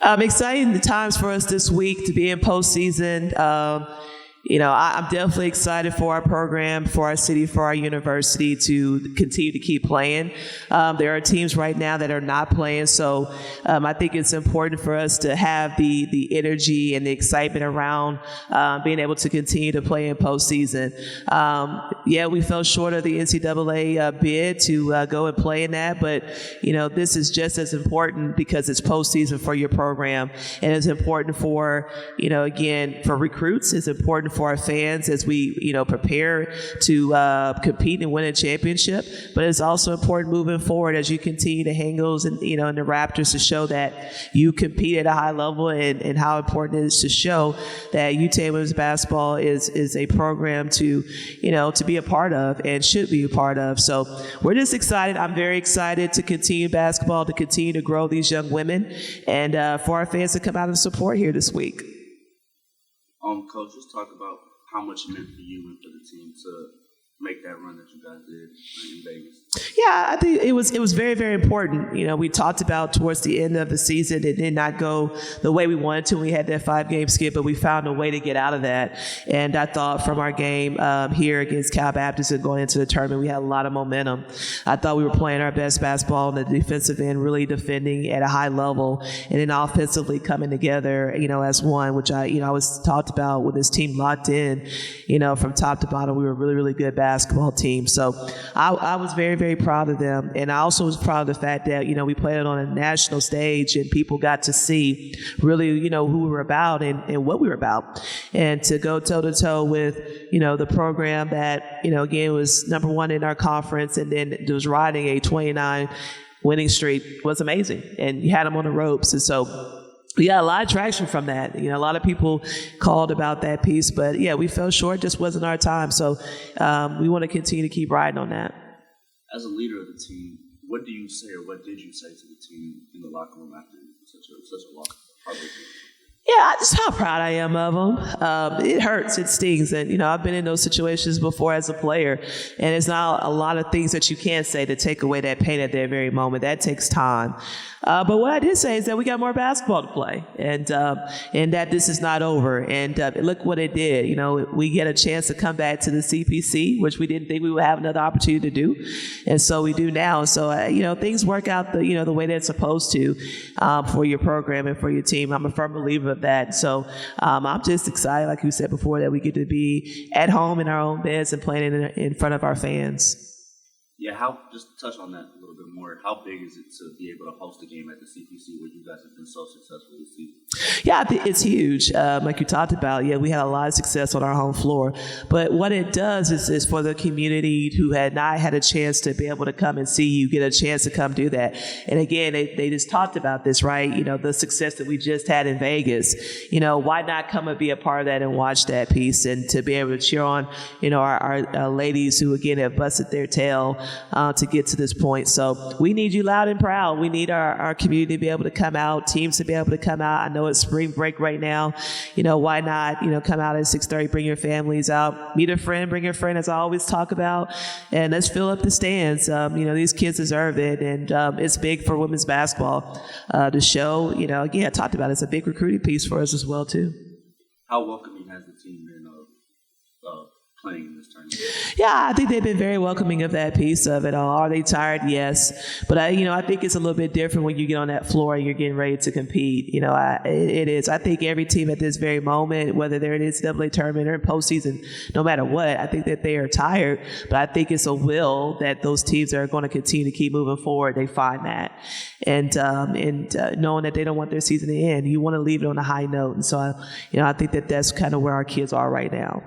Exciting times for us this week to be in postseason. I'm definitely excited for our program, for our city, for our university to continue to keep playing. There are teams right now that are not playing, so I think it's important for us to have the energy and the excitement around being able to continue to play in postseason. We fell short of the NCAA bid to go and play in that, but this is just as important because it's postseason for your program, and it's important for again for recruits. It's important for our fans as we prepare to compete and win a championship, but it's also important moving forward as you continue to hang those in the Raptors to show that you compete at a high level, and how important it is to show that UT women's basketball is a program to be a part of and should be a part of. So we're just excited. I'm very excited to continue basketball, to continue to grow these young women, and for our fans to come out and support here this week. Coach, let's talk about how much it meant for you and for the team to make that run that you guys did in Vegas. Yeah, I think it was very, very important. We talked about towards the end of the season, it did not go the way we wanted to. We had that 5-game skip, but we found a way to get out of that. And I thought from our game here against Cal Baptist and going into the tournament, we had a lot of momentum. I thought we were playing our best basketball on the defensive end, really defending at a high level, and then offensively coming together, as one, which I was talked about when this team locked in, from top to bottom. We were really, really good basketball team. So I was very, very proud of them. And I also was proud of the fact that, we played it on a national stage and people got to see really, who we were about and what we were about. And to go toe-to-toe with, the program that, again, was number one in our conference and then it was riding a 29 winning streak was amazing. And you had them on the ropes. And so we got a lot of traction from that. A lot of people called about that piece, but we fell short. Just wasn't our time. So we want to continue to keep riding on that. As a leader of the team, what do you say or what did you say to the team in the locker room after such a hard week? Yeah, just how proud I am of them. It hurts, it stings, and I've been in those situations before as a player, and it's not a lot of things that you can say to take away that pain at that very moment. That takes time. But what I did say is that we got more basketball to play, and that this is not over. And look what it did. We get a chance to come back to the CPC, which we didn't think we would have another opportunity to do, and so we do now. So things work out the way they're supposed to for your program and for your team. I'm a firm believer of that. So I'm just excited, like you said before, that we get to be at home in our own beds and playing in front of our fans. Yeah, just touch on that a little bit more. How big is it to be able to host a game at the CPC where you guys have been so successful this season? Yeah, I think it's huge. Like you talked about, we had a lot of success on our home floor. But what it does is for the community who had not had a chance to be able to come and see you, get a chance to come do that. And again, they just talked about this, right? The success that we just had in Vegas. Why not come and be a part of that and watch that piece and to be able to cheer on, our ladies who, again, have busted their tail to get to this point. So we need you loud and proud. We need our community to be able to come out, teams to be able to come out. I know it's spring break right now. Why not, come out at 6:30, bring your families out, meet a friend, bring your friend, as I always talk about, and let's fill up the stands. These kids deserve it, and it's big for women's basketball to show, again, I talked about it. It's a big recruiting piece for us as well, too. How welcoming has the team been playing in this tournament? Yeah, I think they've been very welcoming of that piece of it all. Are they tired? Yes. But, I think it's a little bit different when you get on that floor and you're getting ready to compete. It is. I think every team at this very moment, whether they're in the NCAA tournament or in postseason, no matter what, I think that they are tired. But I think it's a will that those teams are going to continue to keep moving forward. They find that. And knowing that they don't want their season to end. You want to leave it on a high note. And so, I think that that's kind of where our kids are right now.